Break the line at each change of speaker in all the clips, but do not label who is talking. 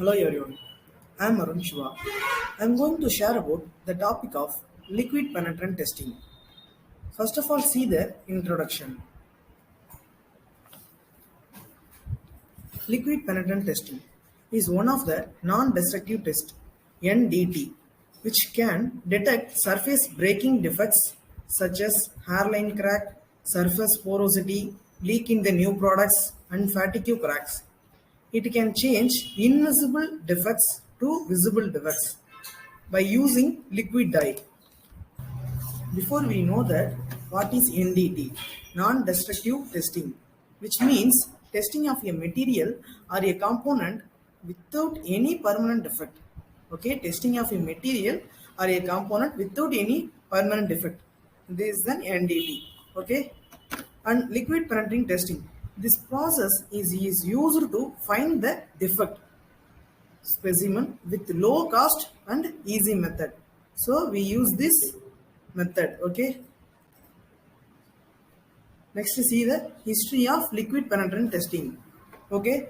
Hello everyone, I am Arun Shiva. I am going to share about the topic of liquid penetrant testing. First of all, see the introduction. Liquid penetrant testing is one of the non-destructive tests (NDT) which can detect surface breaking defects such as hairline crack, surface porosity, leak in the new products, and fatigue cracks. It can change invisible defects to visible defects by using liquid dye. Before we know that, what is NDT? Non-destructive testing, which means testing of a material or a component without any permanent defect. Okay, testing of a material or a component without any permanent defect. This is an NDT. Okay, and liquid penetrating testing. This process is used to find the defect specimen with low cost and easy method. So we use this method. Okay, next see the history of liquid penetrant testing. Okay,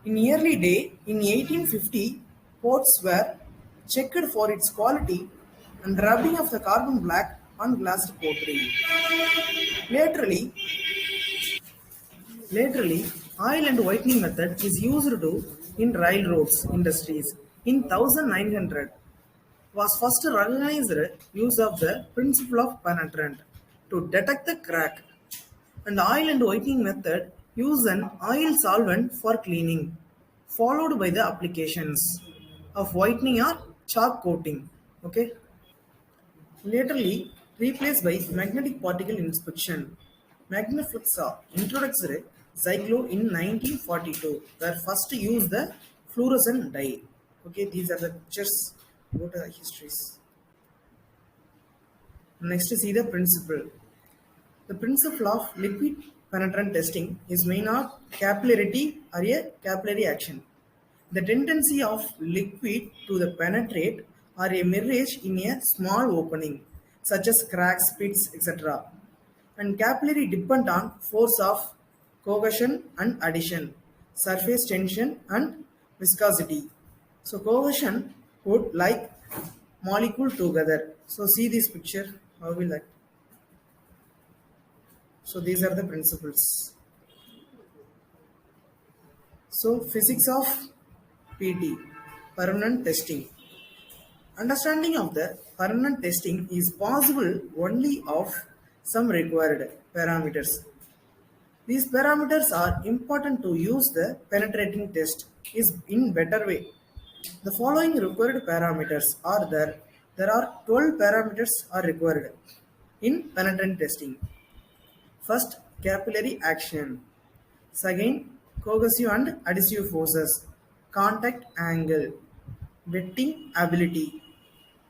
in early day in 1850 ports were checked for its quality and rubbing of the carbon black on glassed pottery. Laterally, oil and whitening method is used to in railroads industries. In 1900, was first recognized use of the principle of penetrant to detect the crack, and oil and whitening method use an oil solvent for cleaning, followed by the applications of whitening or chalk coating. Okay, laterally replaced by magnetic particle inspection. Magnafluxa introduced Zyclo in 1942, where first used the fluorescent dye. Okay, these are the pictures about the histories. Next, see the principle. The principle of liquid penetrant testing is main of capillarity or a capillary action. The tendency of liquid to the penetrate or a mirrage in a small opening, such as cracks, pits, etc. And capillary depend on force of cohesion and addition, surface tension and viscosity. So cohesion would like molecule together. So see this picture, how we like. So these are the principles. So physics of PT, permanent testing. Understanding of the permanent testing is possible only of some required parameters. These parameters are important to use the penetrating test is in better way. The following required parameters are there. There are 12 parameters are required in penetrant testing. First, capillary action. Second, cohesive and adhesive forces, contact angle, wetting ability,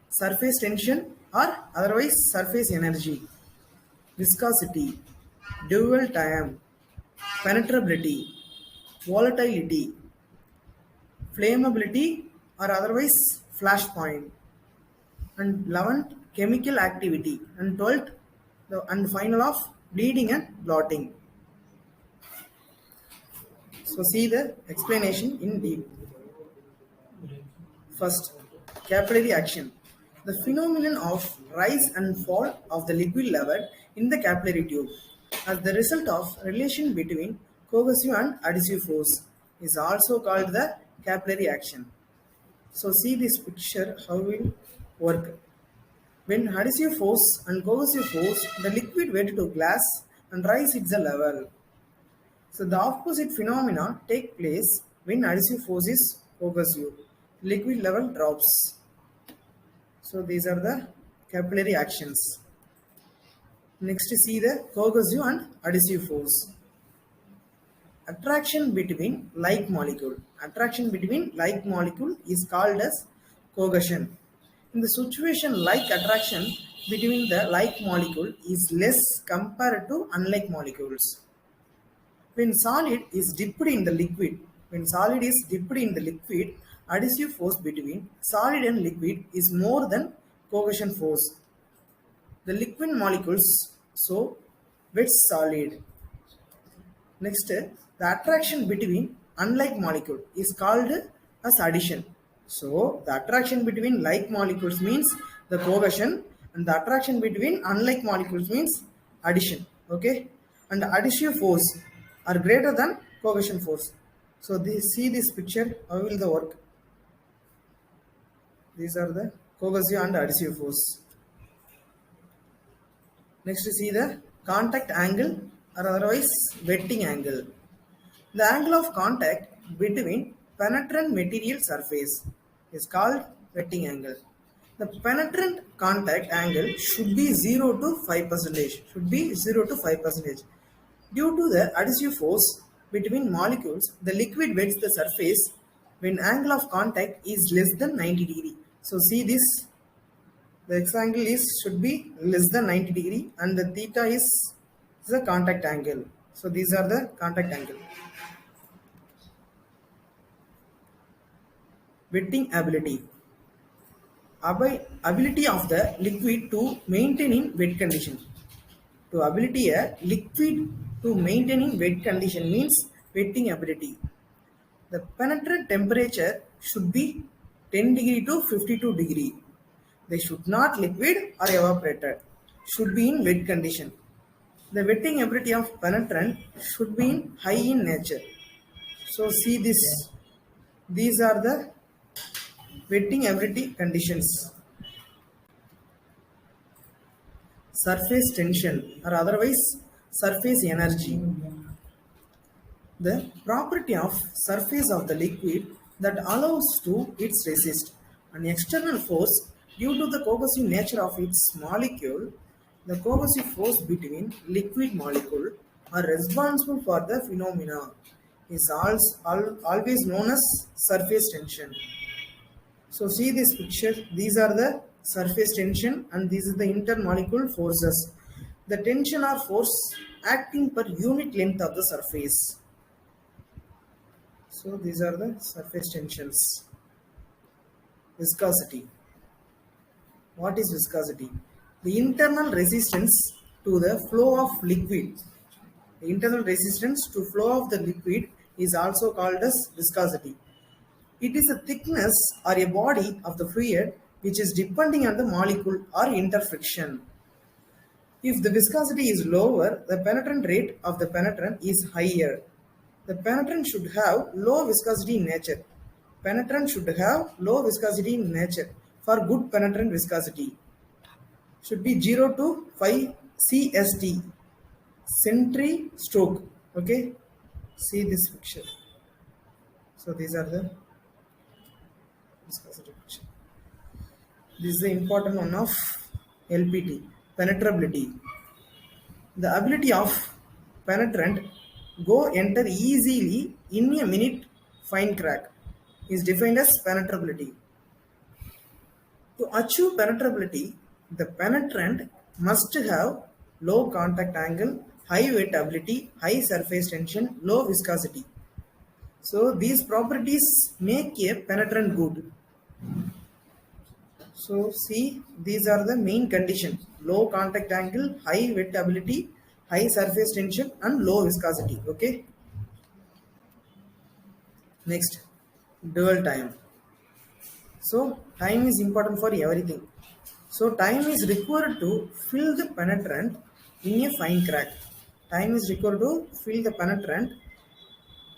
surface tension or otherwise surface energy, viscosity, dual time, penetrability, volatility, flammability or otherwise flash point, and 11th chemical activity, and 12th and final of bleeding and blotting. So see the explanation in deep. First, capillary action. The phenomenon of rise and fall of the liquid level in the capillary tube as the result of relation between cohesive and adhesive force is also called the capillary action. So see this picture how it will work. When adhesive force and cohesive force, the liquid wet to glass and rise its the level. So the opposite phenomena take place when adhesive force is cohesive. Liquid level drops. So these are the capillary actions. Next see the cohesive and adhesive force. Attraction between like molecule. Attraction between like molecule is called as cohesion. In the situation like attraction between the like molecule is less compared to unlike molecules. When solid is dipped in the liquid, adhesive force between solid and liquid is more than cohesion force. The liquid molecules so wet solid. Next, the attraction between unlike molecule is called as addition. So the attraction between like molecules means the cohesion, and the attraction between unlike molecules means addition. Okay, and the additive force are greater than cohesion force. So see this picture, how will the work? These are the cohesive and additive force. Next see the contact angle or otherwise wetting angle. The angle of contact between penetrant material surface is called wetting angle. The penetrant contact angle should be 0 to 5 percentage. Should be 0 to 5 percentage. Due to the adhesive force between molecules, the liquid wets the surface when angle of contact is less than 90 degree. So see this, the x angle is should be less than 90 degree and the theta is the contact angle. So these are the contact angle. Wetting ability. Ability of the liquid to maintain in wet condition. To ability a liquid to maintain in wet condition means wetting ability. The penetrant temperature should be 10 degree to 52 degree. They should not liquid or evaporated. Should be in wet condition. The wetting ability of penetrant should be in high in nature. So see this. These are the wetting ability conditions. Surface tension or otherwise surface energy. The property of surface of the liquid that allows to its resist an external force due to the cohesive nature of its molecule. The cohesive force between liquid molecule are responsible for the phenomena is always known as surface tension. So see this picture, these are the surface tension and these are the intermolecular forces. The tension or force acting per unit length of the surface. So these are the surface tensions. Viscosity. What is viscosity? The internal resistance to the flow of liquid. The internal resistance to flow of the liquid is also called as viscosity. It is a thickness or a body of the fluid which is depending on the molecule or interfriction. If the viscosity is lower, the penetrant rate of the penetrant is higher. The penetrant should have low viscosity in nature. Penetrant should have low viscosity in nature. For good penetrant viscosity should be 0 to 5 CST, century stroke. Okay, see this picture. So these are the viscosity picture. This is the important one of LPT, penetrability. The ability of penetrant go enter easily in a minute fine crack is defined as penetrability. To achieve penetrability, the penetrant must have low contact angle, high wettability, high surface tension, low viscosity. So these properties make a penetrant good. So see, these are the main conditions: low contact angle, high wettability, high surface tension and low viscosity. Okay. Next, dwell time. So time is important for everything. So time is required to fill the penetrant in a fine crack. Time is required to fill the penetrant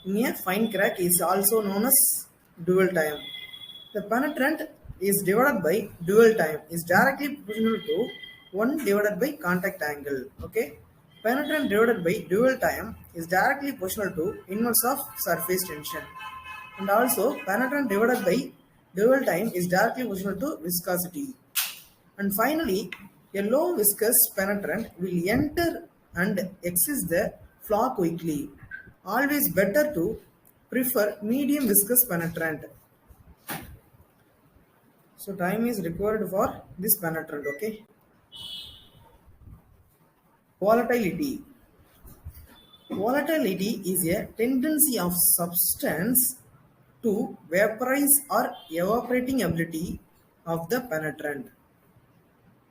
in a fine crack is also known as dwell time. The penetrant is divided by dwell time is directly proportional to 1 divided by contact angle. Okay. Penetrant divided by dwell time is directly proportional to inverse of surface tension. And also penetrant divided by dwell time is directly proportional to viscosity. And finally, a low viscous penetrant will enter and exit the flow quickly. Always better to prefer medium viscous penetrant. So time is required for this penetrant. Okay. Volatility. Volatility is a tendency of substance to vaporize or evaporating ability of the penetrant.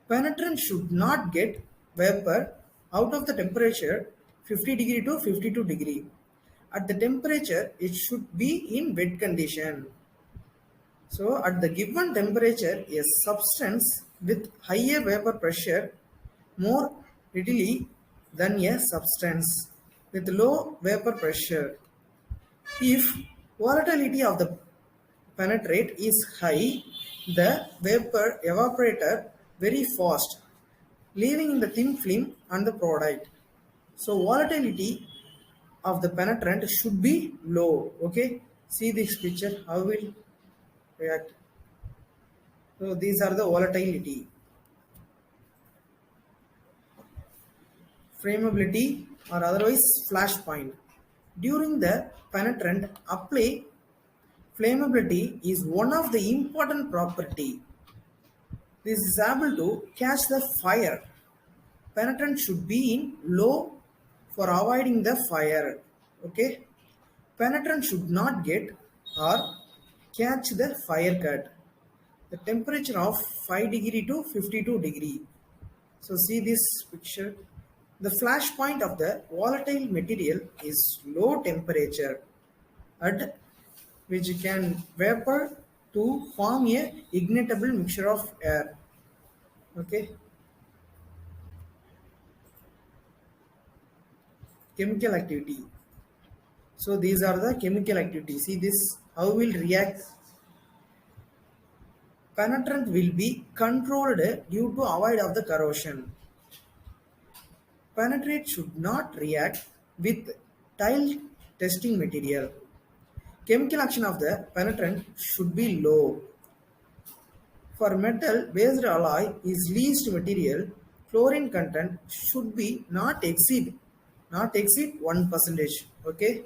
Penetrant should not get vapor out of the temperature 50 degree to 52 degree. At the temperature, it should be in wet condition. So at the given temperature, a substance with higher vapor pressure more readily than a substance with low vapor pressure. If volatility of the penetrate is high, the vapor evaporates very fast, leaving in the thin film and the product. So volatility of the penetrant should be low. Okay, see this picture how will react. So these are the volatility, flammability or otherwise flash point. During the penetrant apply, flammability is one of the important property. This is able to catch the fire. Penetrant should be in low for avoiding the fire. Okay. Penetrant should not get or catch the fire cut. The temperature of 5 degree to 52 degree. So see this picture. The flash point of the volatile material is low temperature at which can vapor to form a ignitable mixture of air. Okay. Chemical activity. So these are the chemical activity. See this how will react. Penetrant will be controlled due to avoid of the corrosion. Penetrate should not react with tile testing material. Chemical action of the penetrant should be low. For metal based alloy is least material, chlorine content should be not exceed 1%. Okay.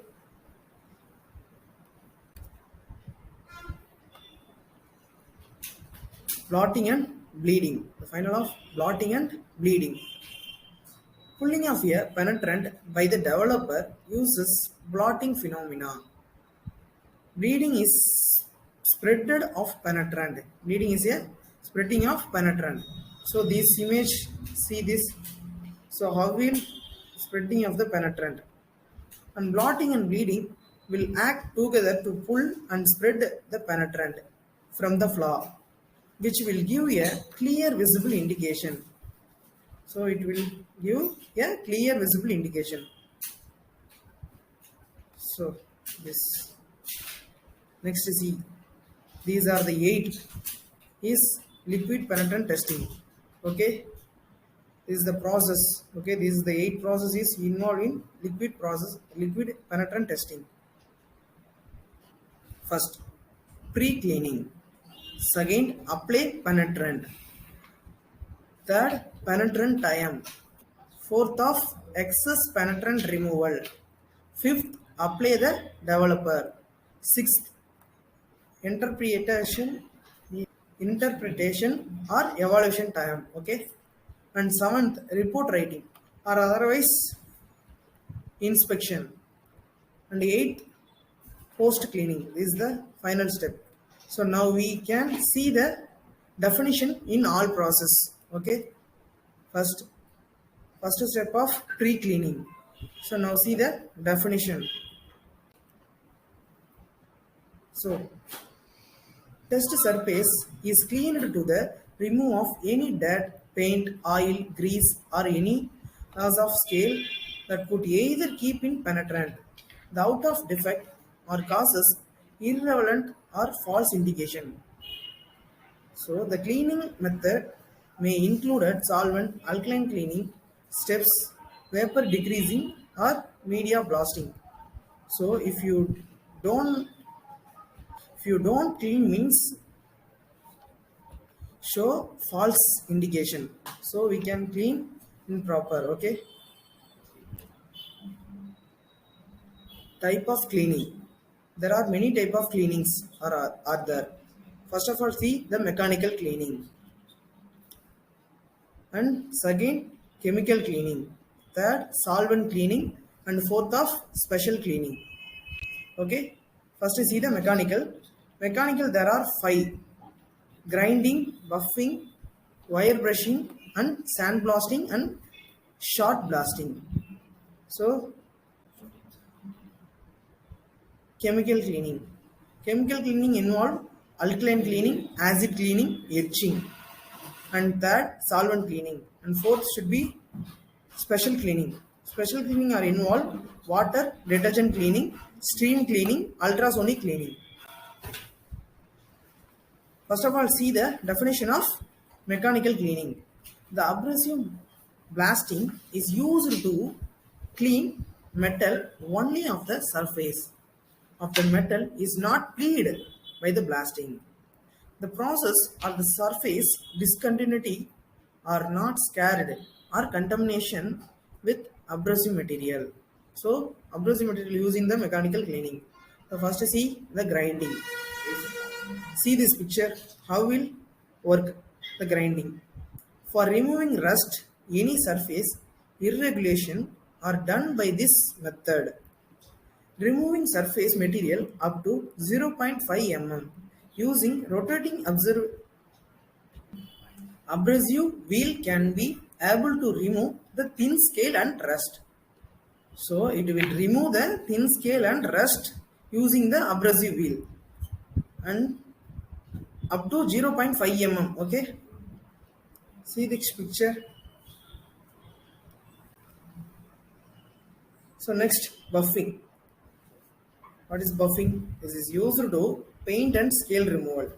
Blotting and bleeding. The final of blotting and bleeding. Pulling of a penetrant by the developer uses blotting phenomena. Bleeding is spreaded of penetrant. Bleeding is a spreading of penetrant. So this image, see this. So how will spreading of the penetrant? And blotting and bleeding will act together to pull and spread the penetrant from the flaw, which will give a clear visible indication. So it will give a clear visible indication. So this next is E. These are the 8 is liquid penetrant testing. Okay, this is the process. Okay, this is the 8 processes involved in liquid penetrant testing. First, pre-cleaning. Second, apply penetrant. Third, penetrant time. Fourth of excess penetrant removal. Fifth, apply the developer. Sixth, interpretation or evaluation time. Okay. And seventh, report writing or otherwise inspection. And eighth, post cleaning. This is the final step. So now we can see the definition in all process. Okay. First step of pre-cleaning. So now see the definition. So test surface is cleaned to the remove of any dirt, paint, oil, grease or any cause of scale that could either keep in penetrant, the out of defect or causes irrelevant or false indication. So the cleaning method may include solvent, alkaline cleaning, steps, vapor decreasing or media blasting. So don't if you don't clean means show false indication. So we can clean improper. Okay. Type of cleaning. There are many type of cleanings are there. First of all, see the mechanical cleaning. And second, chemical cleaning. Third, solvent cleaning. And fourth of special cleaning. Okay. First, see the mechanical. Mechanical, there are 5. Grinding, buffing, wire brushing, and sandblasting and shot blasting. So, chemical cleaning. Chemical cleaning involve alkaline cleaning, acid cleaning, etching, and third solvent cleaning, and fourth should be special cleaning. Special cleaning are involved water, detergent cleaning, stream cleaning, ultrasonic cleaning. First of all, see the definition of mechanical cleaning. The abrasive blasting is used to clean metal only of the surface of the metal is not cleared by the blasting. The process or the surface discontinuity are not scarred or contamination with abrasive material. So, abrasive material using the mechanical cleaning. So, first see the grinding. See this picture, how will work the grinding. For removing rust, any surface irregulation are done by this method. Removing surface material up to 0.5 mm using rotating abrasive wheel can be able to remove the thin scale and rust. So it will remove the thin scale and rust using the abrasive wheel and up to 0.5 mm. Okay, see this picture. So next, buffing. What is buffing? This is used to paint and scale removal,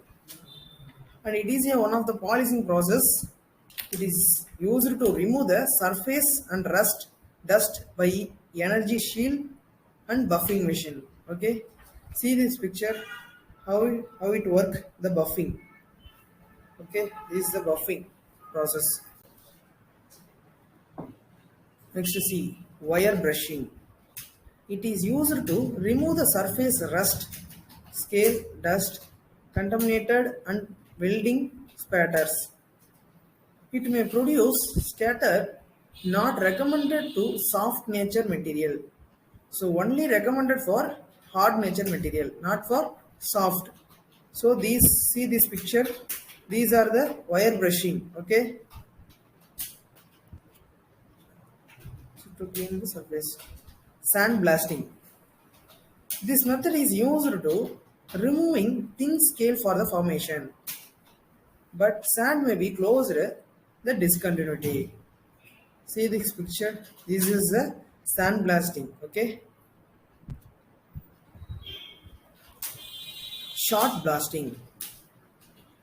and it is one of the polishing process. It is used to remove the surface and rust dust by energy shield and buffing machine. Okay, see this picture, how it work the buffing. Okay, this is the buffing process. Next, see wire brushing. It is used to remove the surface rust, scale, dust, contaminated and welding spatters. It may produce scatter not recommended to soft nature material. So only recommended for hard nature material, not for soft. So these, see this picture, these are the wire brushing. Okay, so to clean the surface. Sand blasting. This method is used to removing thin scale for the formation, but sand may be closed the discontinuity. See this picture. This is the sand blasting. Okay. Shot blasting.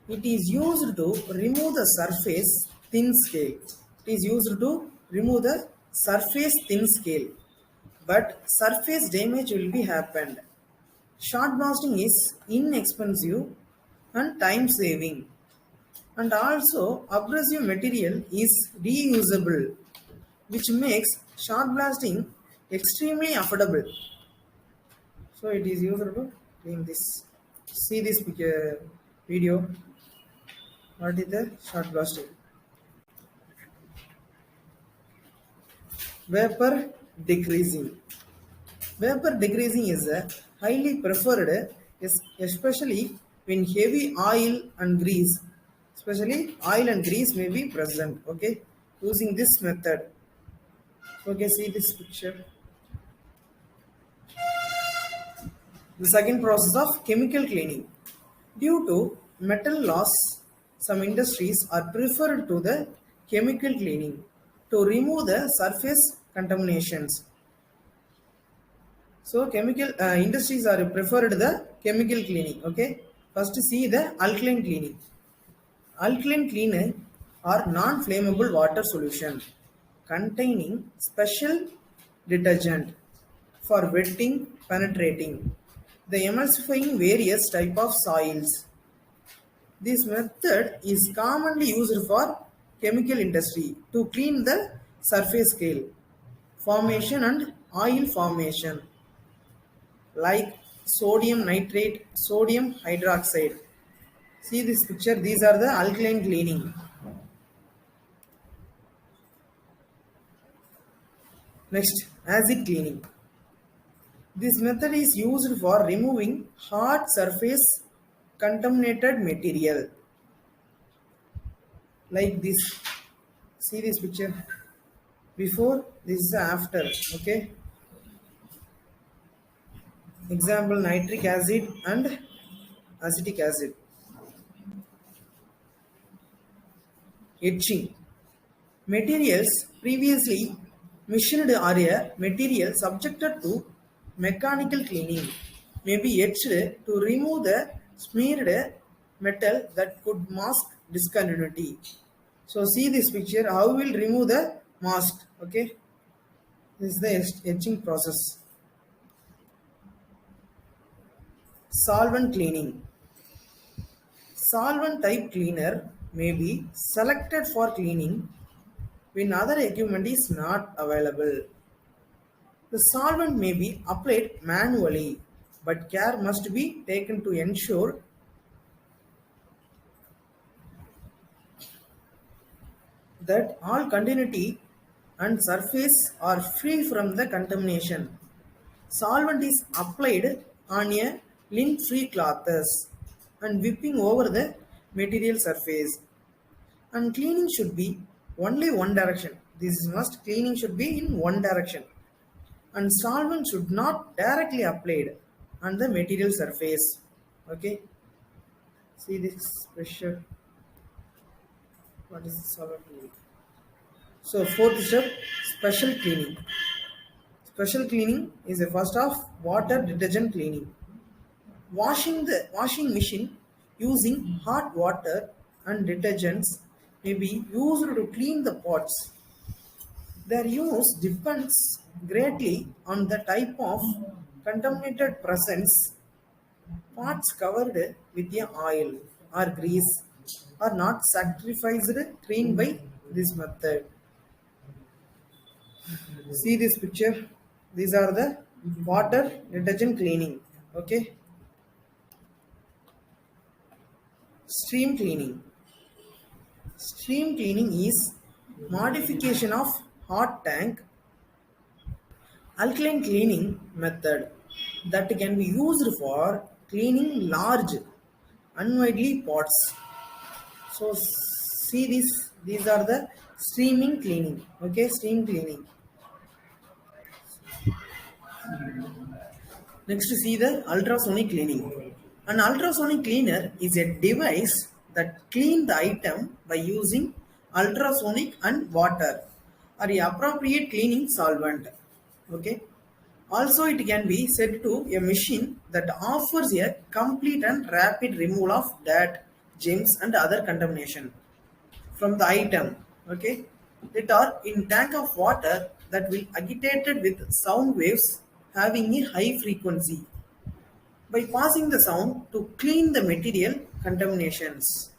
It is used to remove the surface thin scale. It is used to remove the surface thin scale, but surface damage will be happened. Shot blasting is inexpensive and time saving, and also abrasive material is reusable, which makes shot blasting extremely affordable. So it is used to clean this. See this video. What is the shot blasting? Vapor decreasing. Vapor decreasing is a highly preferred, especially when heavy oil and grease, especially oil and grease may be present. Okay, using this method. Okay, see this picture. The second process of chemical cleaning. Due to metal loss, some industries are preferred to the chemical cleaning to remove the surface contaminations. So chemical industries are preferred the chemical cleaning. Okay, first see the alkaline cleaning. Alkaline cleaner are non-flammable water solution containing special detergent for wetting, penetrating, the emulsifying various type of soils. This method is commonly used for chemical industry to clean the surface scale formation and oil formation like sodium nitrate, sodium hydroxide. See this picture, these are the alkaline cleaning. Next, acid cleaning. This method is used for removing hard surface contaminated material like this. See this picture. Before, this is after. Okay. Example, nitric acid and acetic acid. Etching. Materials previously machined or a material subjected to mechanical cleaning may be etched to remove the smeared metal that could mask discontinuity. So see this picture, how we will remove the mask. Okay, this is the etching process. Solvent cleaning. Solvent type cleaner may be selected for cleaning when other equipment is not available. The solvent may be applied manually, but care must be taken to ensure that all continuity and surface are free from the contamination. Solvent is applied on a lint-free cloths and whipping over the material surface. And cleaning should be only one direction. This is must, cleaning should be in one direction. And solvent should not directly applied on the material surface. Okay, see this pressure. What is the solvent cleaning? So fourth step, special cleaning. Special cleaning is the first of water detergent cleaning. Washing the washing machine using hot water and detergents may be used to clean the pots. Their use depends greatly on the type of contaminated presence. Pots covered with a oil or grease are not sacrificed clean by this method. See this picture. These are the water detergent cleaning. Okay. Stream cleaning. Stream cleaning is modification of hot tank alkaline cleaning method that can be used for cleaning large unwieldy pots. So see this, these are the streaming cleaning. Okay, stream cleaning. Next, see the ultrasonic cleaning. An ultrasonic cleaner is a device that cleans the item by using ultrasonic and water or a appropriate cleaning solvent. Okay. Also, it can be set to a machine that offers a complete and rapid removal of dirt, germs, and other contamination from the item. Okay, that are in tank of water that will agitated with sound waves having a high frequency by passing the sound to clean the material contaminations.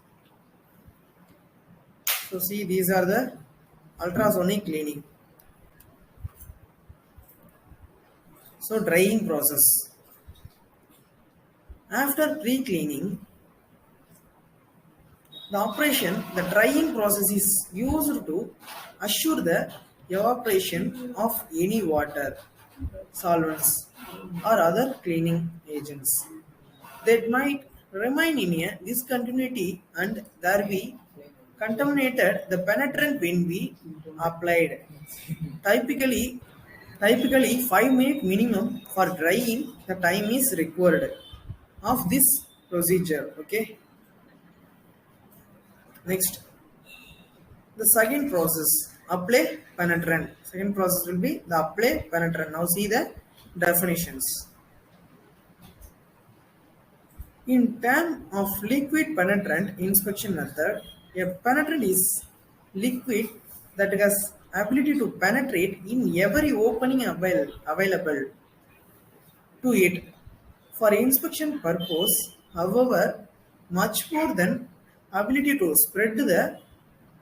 So see, these are the ultrasonic cleaning. So drying process. After pre-cleaning, the drying process is used to assure the evaporation of any water, solvents, or other cleaning agents that might remain in a discontinuity and there be contaminated the penetrant when we applied. Typically, typically 5 minute minimum for drying the time is required of this procedure. Okay. Next, the second process, apply penetrant. Second process will be the apply penetrant. Now see the definitions. In terms of liquid penetrant inspection method, a penetrant is liquid that has ability to penetrate in every opening available to it for inspection purpose. However, much more than ability to spread the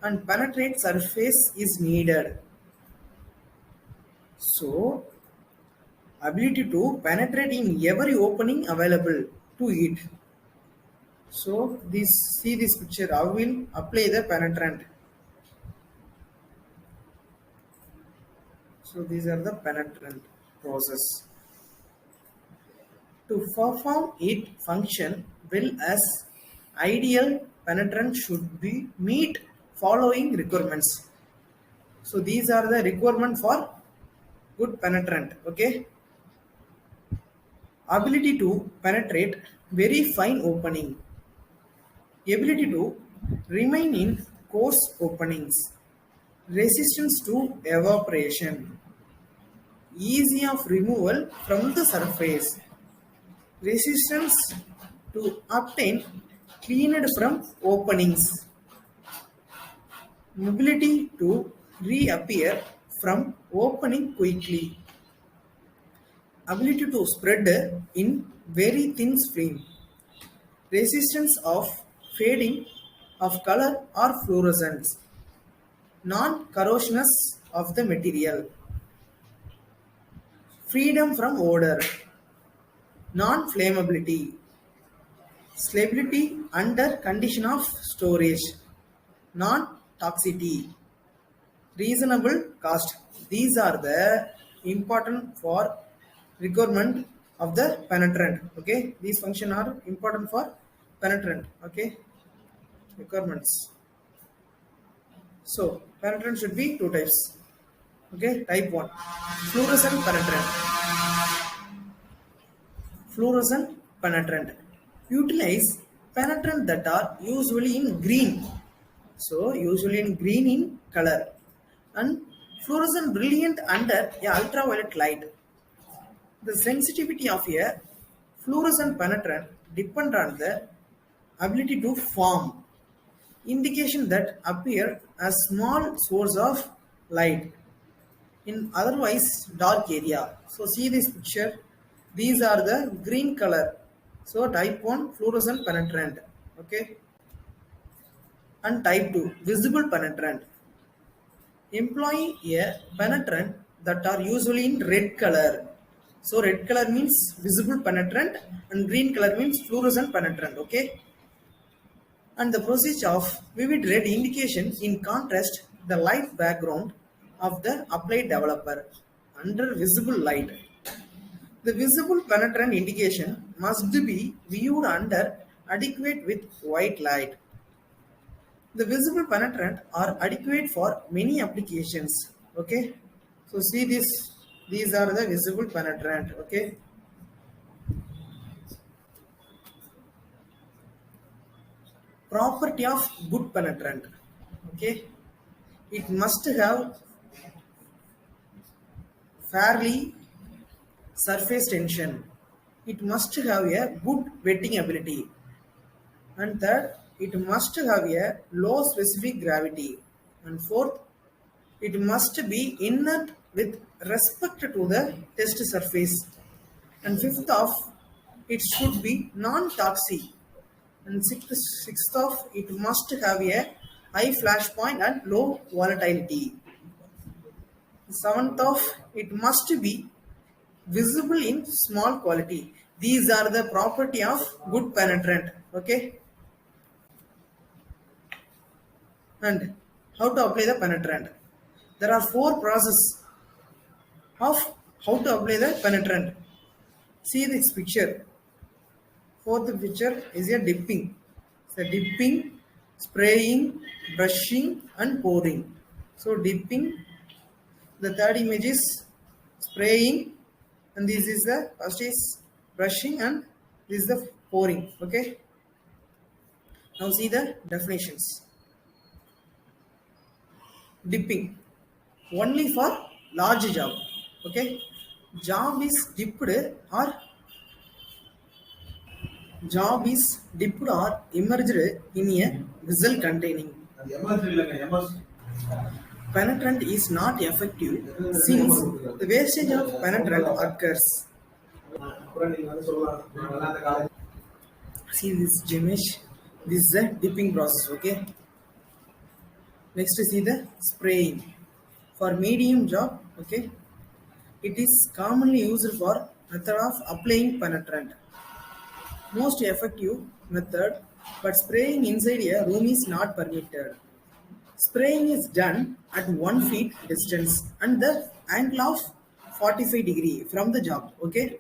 and penetrate surface is needed. So, ability to penetrate in every opening available to it. So, this see this picture. I will apply the penetrant. So, these are the penetrant process. To perform it function well as ideal penetrant should be meet following requirements. So these are the requirement for good penetrant. Okay, ability to penetrate very fine opening, ability to remain in coarse openings, resistance to evaporation, easy of removal from the surface, resistance to obtain cleaned from openings, mobility to reappear from opening quickly, ability to spread in very thin film, resistance of fading of color or fluorescence, non-corrosiousness of the material, freedom from odor, non-flammability, stability under condition of storage, non-toxicity, reasonable cost. These are the important for requirement of the penetrant. Okay, these function are important for penetrant. Okay, requirements. So penetrant should be two types. Okay, type 1 fluorescent penetrant. Fluorescent penetrant utilize penetrant that are usually in green, so usually in green in color, and fluorescent brilliant under a ultraviolet light. The sensitivity of a fluorescent penetrant depend on the ability to form indication that appear as small source of light in otherwise dark area. So see this picture. These are the green color. So type 1 fluorescent penetrant. Okay. And type 2 visible penetrant. Employ a penetrant that are usually in red color. So red color means visible penetrant and green color means fluorescent penetrant. Okay. And the procedure of vivid red indication in contrast the light background of the applied developer under visible light. The visible penetrant indication must be viewed under adequate with white light. The visible penetrant are adequate for many applications. Okay, so see this, these are the visible penetrant. Okay, property of good penetrant. Okay, it must have fairly surface tension. It must have a good wetting ability. And third, it must have a low specific gravity. And fourth, it must be inert with respect to the test surface. And fifth of, it should be non-toxic. And sixth of, it must have a high flash point and low volatility. Seventh of, it must be visible in small quality. These are the property of good penetrant. Okay. And how to apply the penetrant? There are four processes of how to apply the penetrant. See this picture. Fourth picture is a dipping. So dipping, spraying, brushing, and pouring. So dipping. The third image is spraying, and this is the first is brushing, and this is the pouring. Okay. Now see the definitions. Dipping only for large job. Okay, job is dipped or immersed in a vessel containing. Penetrant is not effective since the wastage of penetrant occurs. See this image. This is the dipping process. Okay. Next, see the spraying. For medium job, okay, it is commonly used for method of applying penetrant. Most effective method, but spraying inside a room is not permitted. Spraying is done at 1 feet distance and the angle of 45 degree from the job. Okay.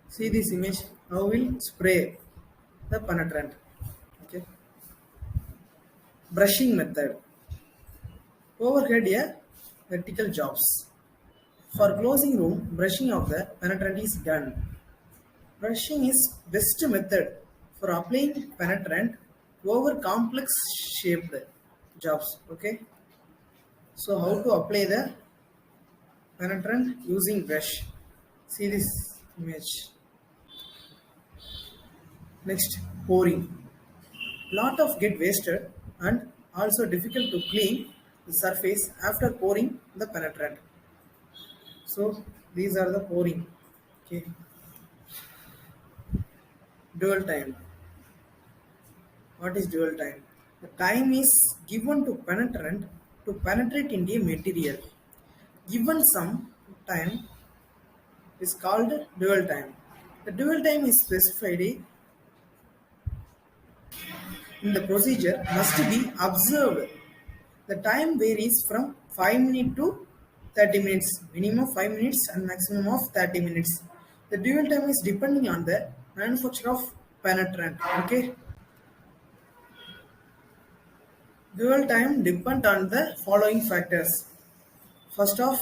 See this image. Now we'll spray the penetrant. Okay. Brushing method. Overhead a vertical jobs. For closing room, brushing of the penetrant is done. Brushing is best method for applying penetrant over complex shaped jobs. Okay, so how to apply the penetrant using brush? See this image. Next, pouring. Lot of get wasted and also difficult to clean the surface after pouring the penetrant. So these are the pouring. Okay, dual time. What is dual time? The time is given to penetrant to penetrate into a material. Given some time is called dual time. The dual time is specified in the procedure must be observed. The time varies from 5 minutes to 30 minutes, minimum 5 minutes and maximum of 30 minutes. The dual time is depending on the manufacture of penetrant. Okay, dual time depend on the following factors. First off,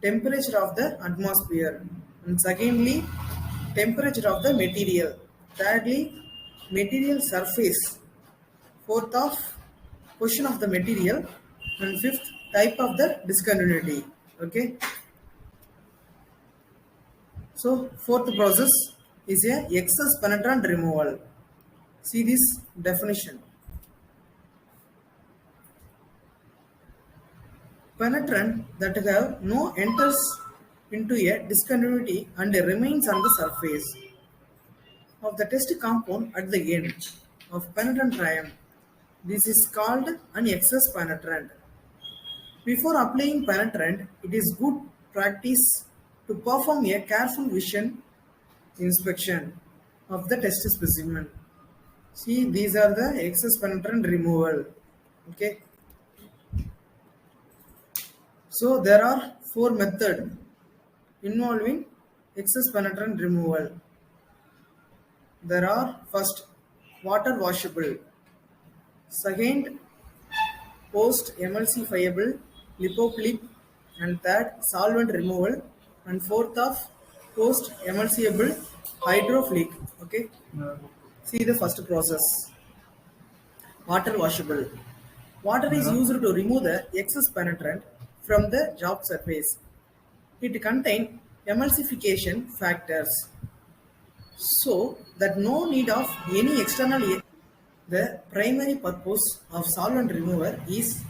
temperature of the atmosphere, and secondly, temperature of the material. Thirdly, material surface. Fourth off, position of the material, and fifth, type of the discontinuity. Okay, so fourth process is a excess penetrant removal. See this definition. Penetrant that have no enters into a discontinuity and remains on the surface of the test compound at the end of penetrant triumph. This is called an excess penetrant. Before applying penetrant, it is good practice to perform a careful vision inspection of the test specimen. See, these are the excess penetrant removal. Okay. So there are four methods involving excess penetrant removal. There are first water washable, second post emulsifiable lipoclip, and third solvent removal, and fourth of post emulsifiable hydrophilic. Okay, see the first process, water washable. Water is used to remove the excess penetrant from the job surface. It contains emulsification factors so that no need of any external the primary purpose of solvent remover is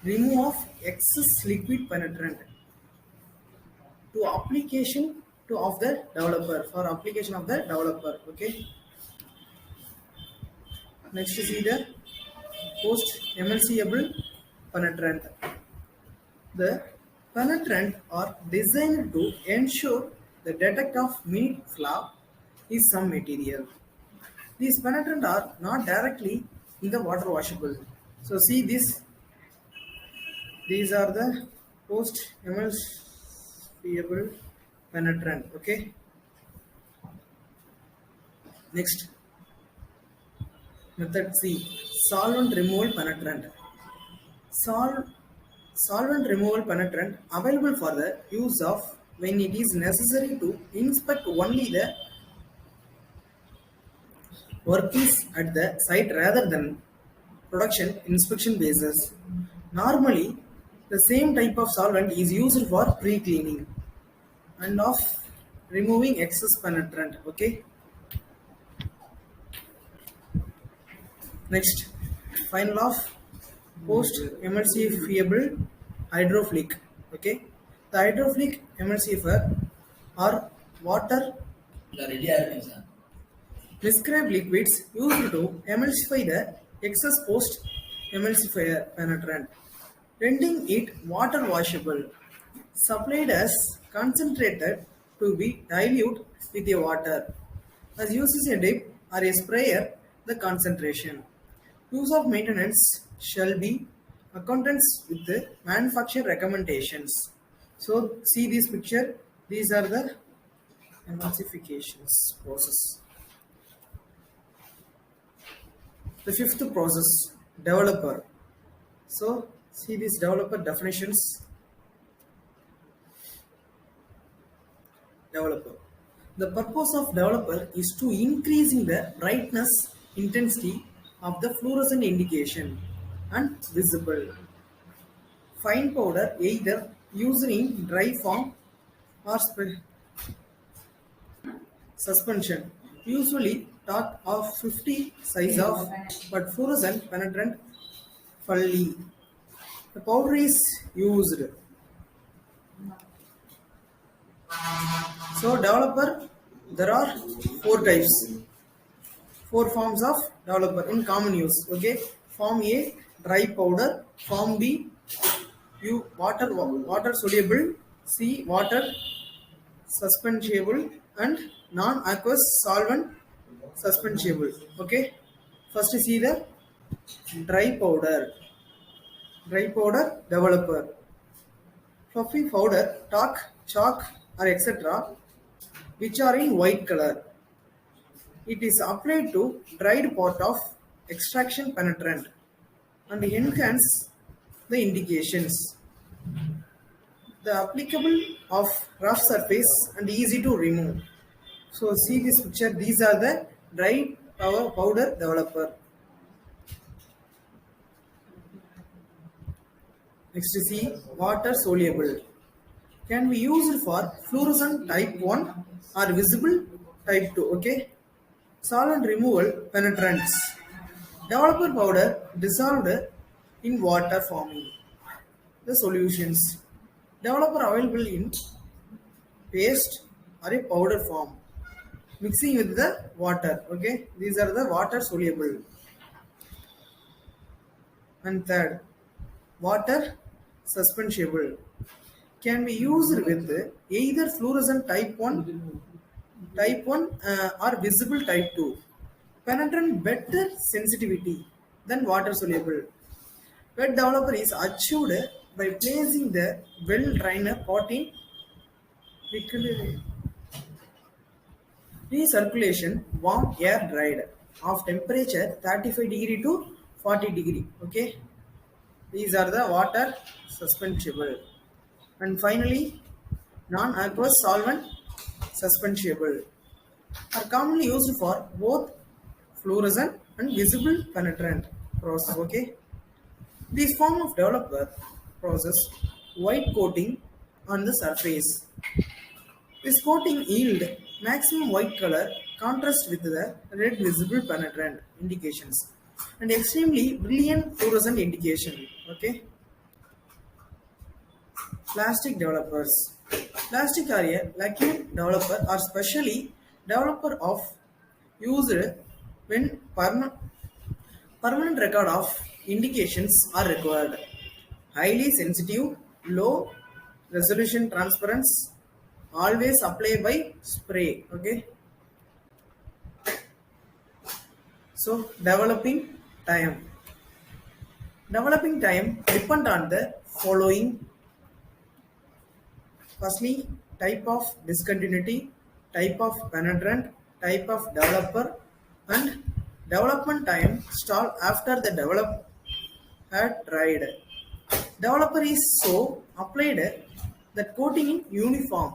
remove of excess liquid penetrant to application to of the developer for application of the developer. Okay, next you see the post emulsifiable penetrant. The penetrant are designed to ensure the detect of minute flaw is some material. These penetrant are not directly in the water washable. So see this, these are the post emulsifiable penetrant. Okay, next method C, solvent removal penetrant. Sol- Solvent removal penetrant available for the use of when it is necessary to inspect only the workpiece at the site rather than production inspection basis. Normally, the same type of solvent is used for pre-cleaning and of removing excess penetrant. Okay. Next, final of post emulsifiable hydrophilic. Okay, the hydrophilic emulsifier are water prescribed liquids used to emulsify the excess post emulsifier penetrant, rendering it water washable. Supplied as concentrated to be dilute with a water. As uses a dip or a sprayer, the concentration. Use of maintenance shall be accordance with the manufacturer recommendations. So see this picture. These are the emulsifications process. The fifth process, developer. So see these developer definitions. Developer. The purpose of developer is to increasing the brightness, intensity, of the fluorescent indication and visible. Fine powder either used in dry form or suspension, usually talk of 50 size of but fluorescent penetrant fully. The powder is used. So developer, there are four types, four forms of developer in common use. Okay, form A, dry powder. Form B, you water soluble. C, water suspensible, and non-aqueous solvent suspensible. Okay, first see the dry powder. Dry powder developer. Fluffy powder, talc, chalk, or etc., which are in white color. It is applied to dried part of extraction penetrant and enhance the indications. The applicable of rough surface and easy to remove. So see this picture. These are the dry powder developer. Next see water soluble. Can be used for fluorescent type 1 or visible type 2. Okay. Solvent removal penetrants. Developer powder dissolved in water forming the solutions. Developer available in paste or a powder form. Mixing with the water. Okay, these are the water soluble. And third, water suspensible. Can be used with either fluorescent type 1 or visible type 2. Penetrant better sensitivity than water soluble. Wet developer is achieved by placing the well drainer pot in recirculation warm air dried of temperature 35 degree to 40 degree. Okay, these are the water suspensible. And finally, non-aqueous solvent suspensible are commonly used for both fluorescent and visible penetrant process. Okay, this form of developer process white coating on the surface. This coating yield maximum white color contrast with the red visible penetrant indications and extremely brilliant fluorescent indication. Okay, plastic developers. Plastic are a lacquer developer or specially developer of used when permanent record of indications are required. Highly sensitive, low resolution transparency, always apply by spray. Okay, so developing time depend on the following. Firstly, type of discontinuity, type of penetrant, type of developer, and development time stall after the develop had dried. Developer is so applied that coating in uniform,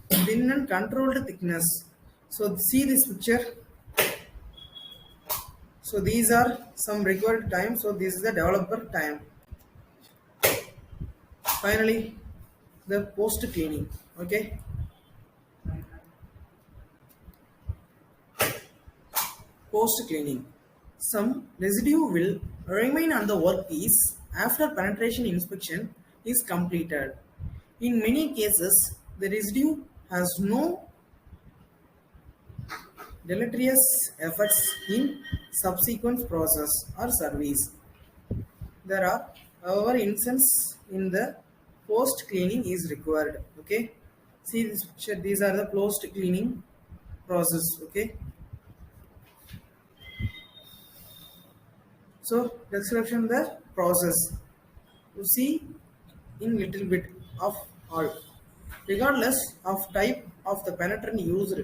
thin and controlled thickness. So see this picture. So these are some required time. So this is the developer time. Finally, the post cleaning. Okay. Post cleaning. Some residue will remain on the workpiece after penetration inspection is completed. In many cases, the residue has no deleterious effects in subsequent process or service. There are, however, instances in the post cleaning is required. Okay, see this picture. These are the post cleaning process. Okay, so description the process. You see in little bit of all, regardless of type of the penetrant used,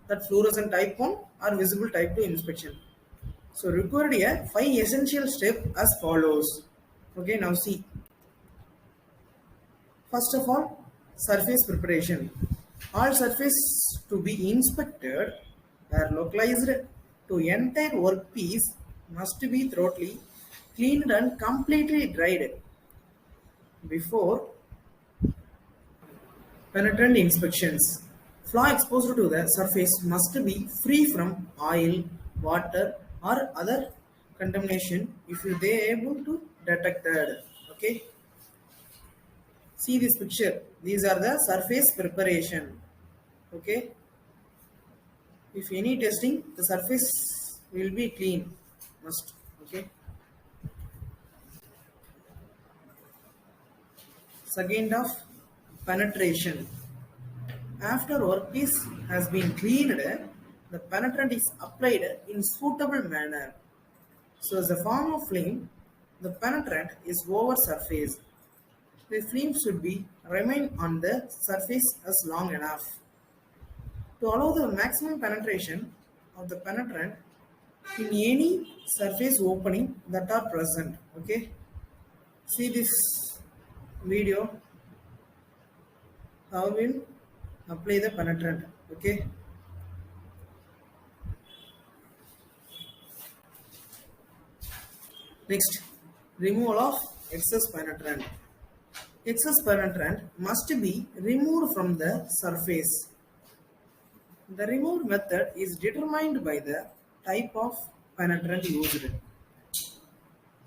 that fluorescent type 1 or visible type 2 inspection. So required a 5 essential step as follows. Okay, now see. First of all, surface preparation. All surface to be inspected are localized to entire workpiece must be thoroughly cleaned and completely dried before penetrant inspections. Flaw exposed to the surface must be free from oil, water, or other contamination if they are able to detect that. Okay, see this picture. These are the surface preparation. Okay, if any testing, the surface will be clean. Must. Okay. Second of penetration. After workpiece has been cleaned, the penetrant is applied in suitable manner. So as a form of film, the penetrant is over surface. The film should be remain on the surface as long enough to allow the maximum penetration of the penetrant in any surface opening that are present. Okay, see this video how will apply the penetrant. Okay, next, removal of excess penetrant. Excess penetrant must be removed from the surface. The removal method is determined by the type of penetrant used.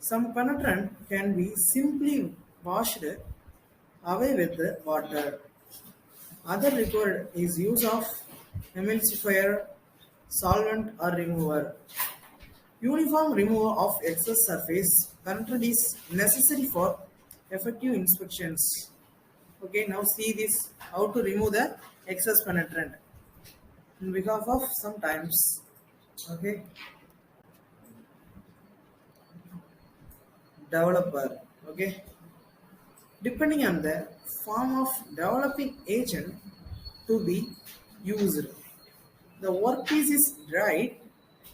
Some penetrant can be simply washed away with the water. Other required is use of emulsifier, solvent or remover. Uniform removal of excess surface penetrant is necessary for effective inspections. Okay, now see this how to remove the excess penetrant on behalf of sometimes. Okay, developer. Okay, depending on the form of developing agent to be used. The workpiece is dried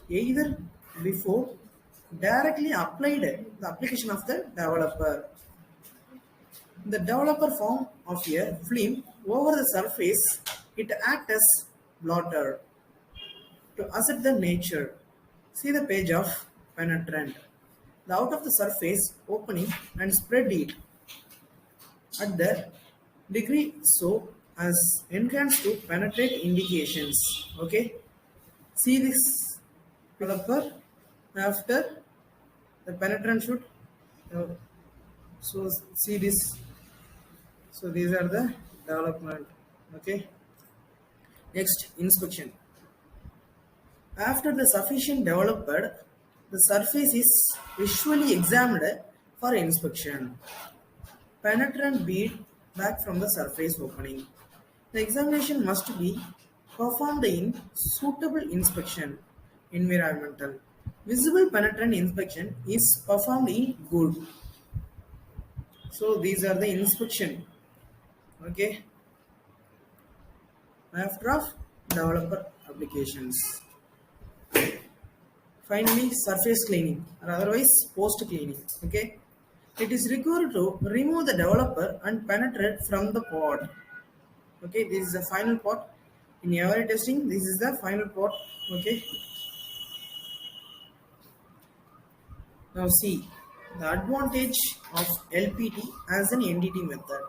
either before directly applied the application of the developer. The developer form of a film over the surface, it acts as blotter to assert the nature. See the page of penetrant. The out of the surface opening and spread it at the degree so as enhanced to penetrate indications. Okay, see this developer after the penetrant should. uh, so see this. So these are the development. Okay. Next, inspection. After the sufficient developed, the surface is visually examined for inspection. Penetrant bead back from the surface opening. The examination must be performed in suitable inspection, environmental. Visible penetrant inspection is performed in good. So these are the inspection. Okay. After of developer applications. Finally, surface cleaning or otherwise post cleaning. Okay, it is required to remove the developer and penetrate from the pot. Okay, this is the final pot. In every testing, this is the final pot. Okay, now see the advantage of LPT as an NDT method.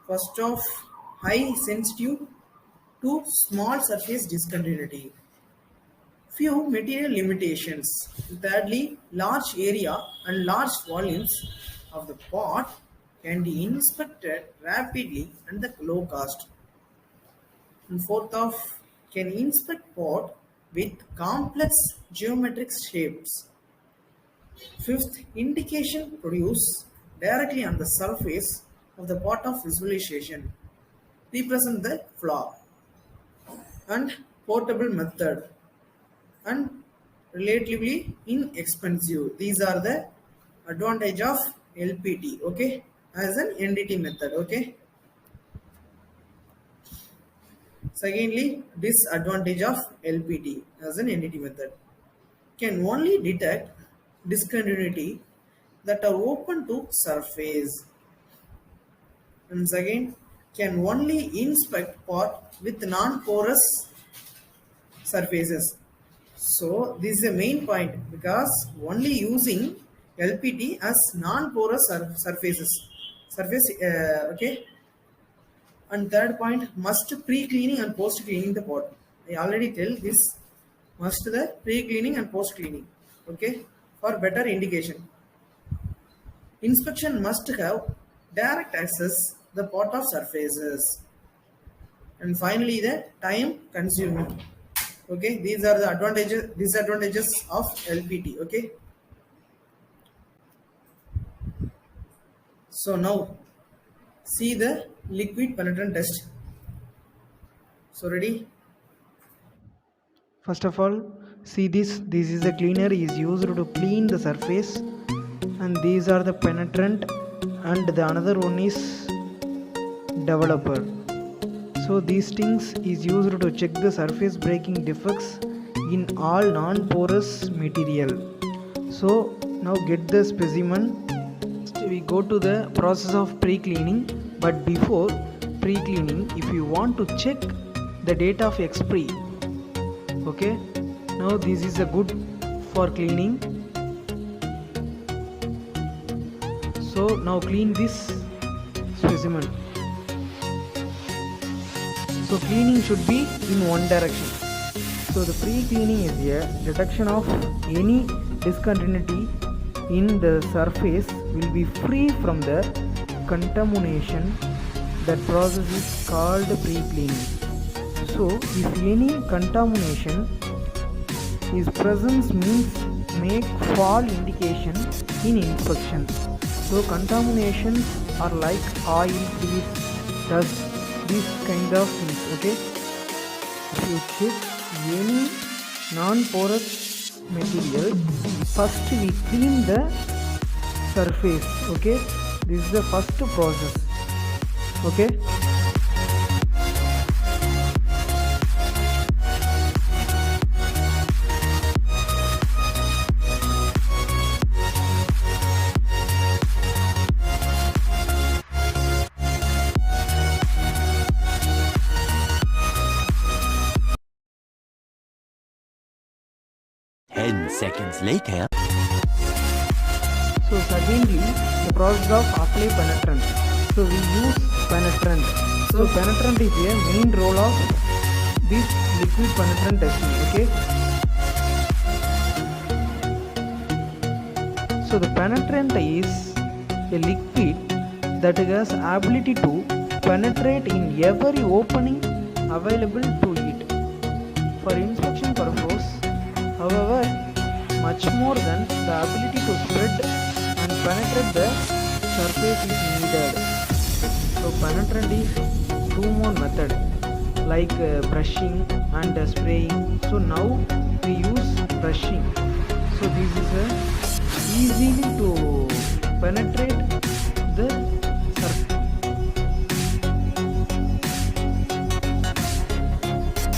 First off, high sensitive to small surface discontinuity. Few material limitations. Thirdly, large area and large volumes of the pot can be inspected rapidly and at low cost. And fourth off, can inspect pot with complex geometric shapes. Fifth, indication produced directly on the surface of the pot of visualization represent the flaw. And portable method and relatively inexpensive. These are the advantage of LPT. Okay, as an NDT method. Okay. Secondly, disadvantage of LPT as an NDT method can only detect discontinuity that are open to surface. And second, can only inspect pot with non-porous surfaces. So this is the main point because only using LPT as non-porous surface, okay. And third point, must pre-cleaning and post-cleaning the pot. I already tell this, must the pre-cleaning and post-cleaning, okay, for better indication. Inspection must have direct access the pot of surfaces. And finally, the time consuming. Okay, these are the advantages, disadvantages of LPT. Okay, so now see the liquid penetrant test. So ready?
First of all, see this. This is a cleaner is used to clean the surface, and these are the penetrant, and the another one is developer. So these things is used to check the surface breaking defects in all non-porous material. So now get the specimen. We go to the process of pre-cleaning, but before pre-cleaning, if you want to check the date of expiry, okay, now this is a good for cleaning. So now clean this specimen. So cleaning should be in one direction. So the pre-cleaning is a detection of any discontinuity in the surface will be free from the contamination. That process is called pre-cleaning. So if any contamination is presence means make fall indication in inspection. So contaminations are like oil, grease, dust, these kind of things. Okay, if you check any non-porous material, first we clean the surface. Okay, this is the first process. Okay.
Seconds later.
So secondly, the process of apply penetrant. So we use penetrant. So penetrant is a main role of this liquid penetrant testing. Okay. So the penetrant is a liquid that has ability to penetrate in every opening available to it. For inspection purpose, however, much more than the ability to spread and penetrate the surface is needed. So penetrant is two more method like brushing and spraying. So now we use brushing. So this is easily to penetrate the surface.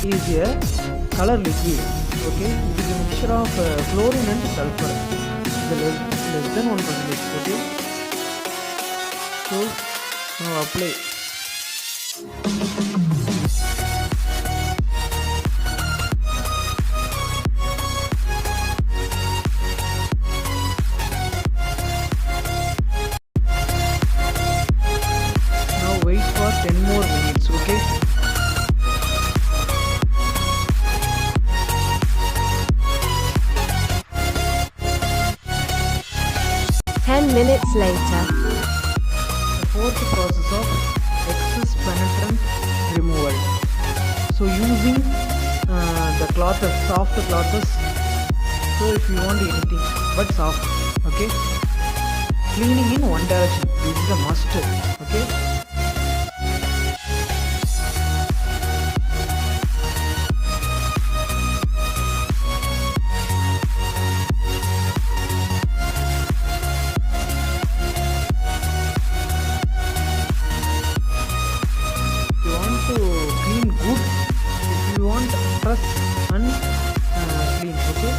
Is a color liquid. Okay, it is a mixture of chlorine and sulfur. The less than 1%. Okay, so now apply. Now wait for 10 more minutes. Okay.
10 minutes later.
The fourth process of excess penetrant removal. So using the cloths, soft cloths. So if you want anything but soft, okay. Cleaning in one direction. This is a must. Okay. Press and clean. Okay.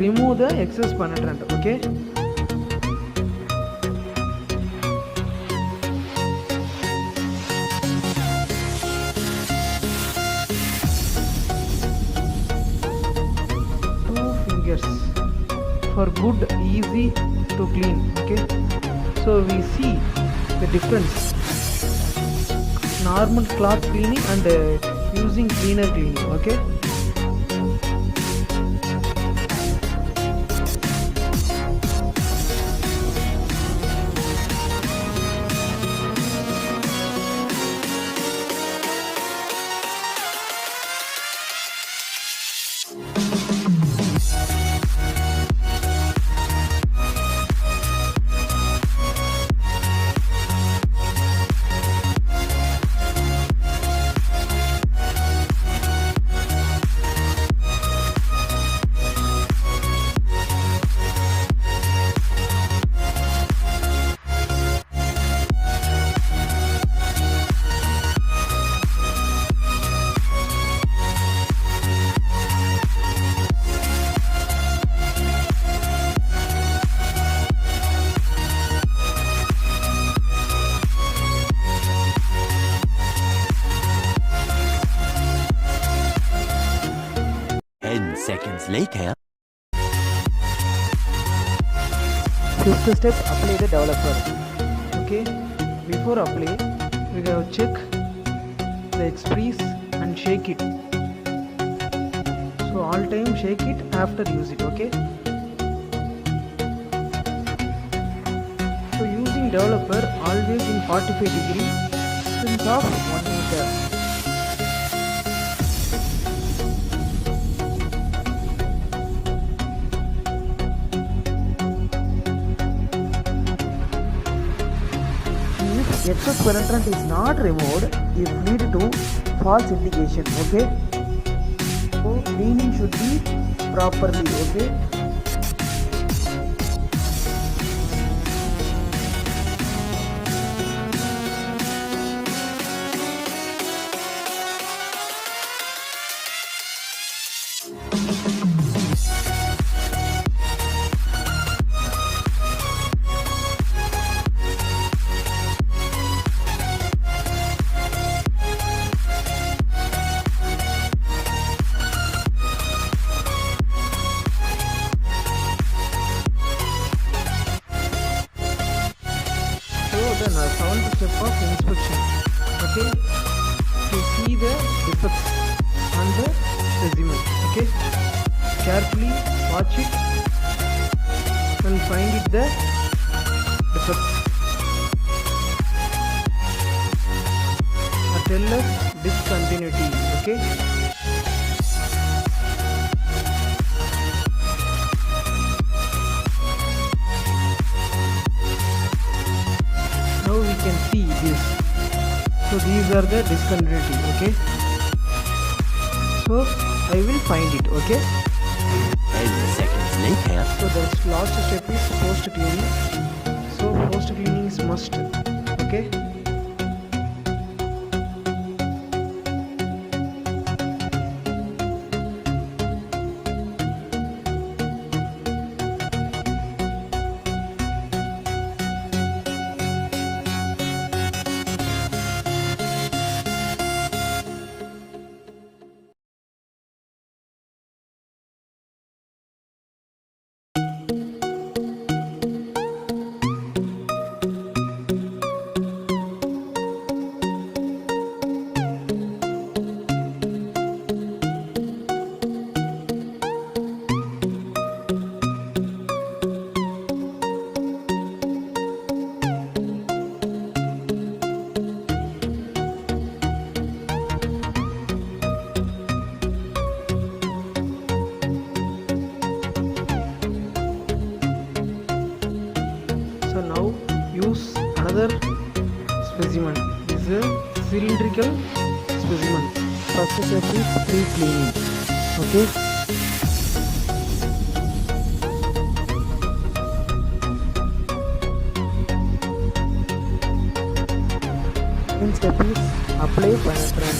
remove the excess penetrant. Okay. For good, easy to clean. Okay, so we see the difference: normal cloth cleaning and using cleaner cleaning. Okay,
Seconds later.
Fifth step, apply the developer. Okay, before apply, we have check the express and shake it. So all time shake it after use it. Okay. So using developer always in 45 degree distance of 1 meter. Excess penetrant is not removed, it lead to false indication. Okay, so cleaning should be properly. Okay, the seventh step of inspection. Okay, to see the defects on the specimen. Okay, carefully watch it and find it the defects. Tell us discontinuity. Okay. Now we can see this. So these are the discontinuity. Okay. So I will find it. Okay.
10 seconds later.
So the last step is post cleaning. So post cleaning is must. Okay. So now use another specimen. This is a cylindrical specimen. First step is pre-cleaning. Okay. Second step is apply penetrant.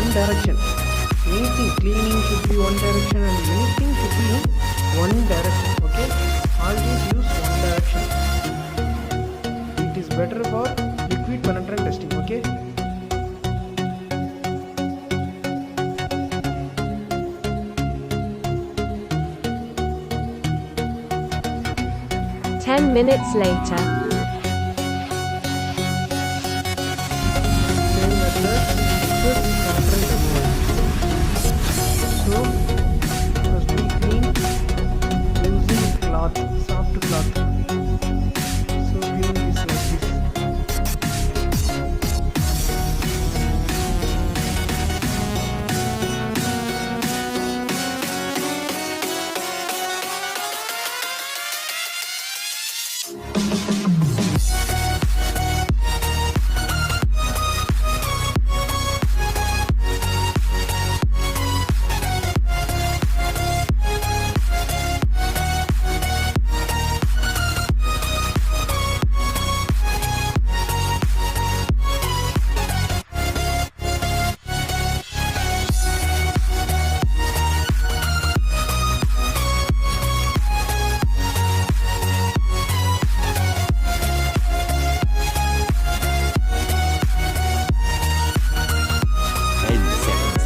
one direction. Anything cleaning should be one direction and anything should be in one direction. Okay, always use one direction. It is better for liquid penetrant testing. Okay.
Ten minutes later.
Same method, liquid penetrant testing. So first we clean using cloth, soft cloth. So clean this like this.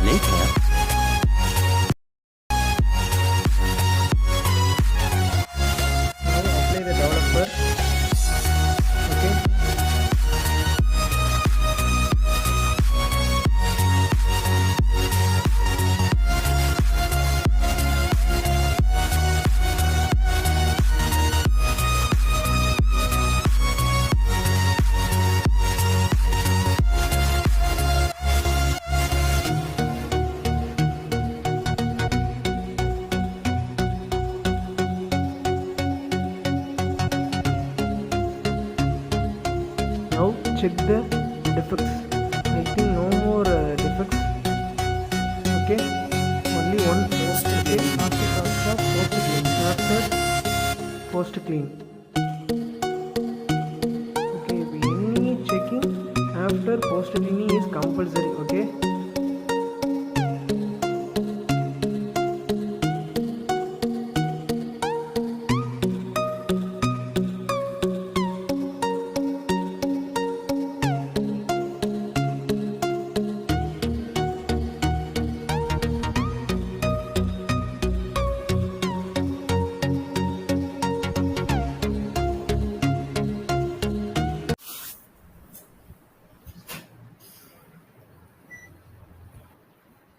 Later.
Now apply the developer. Okay. Now check the defects. I think no more defects. Okay, only one post clean. After post clean. Okay, any checking after post cleaning is compulsory. Okay.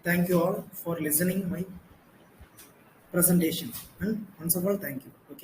Thank you all for listening my presentation, and once of all, thank you.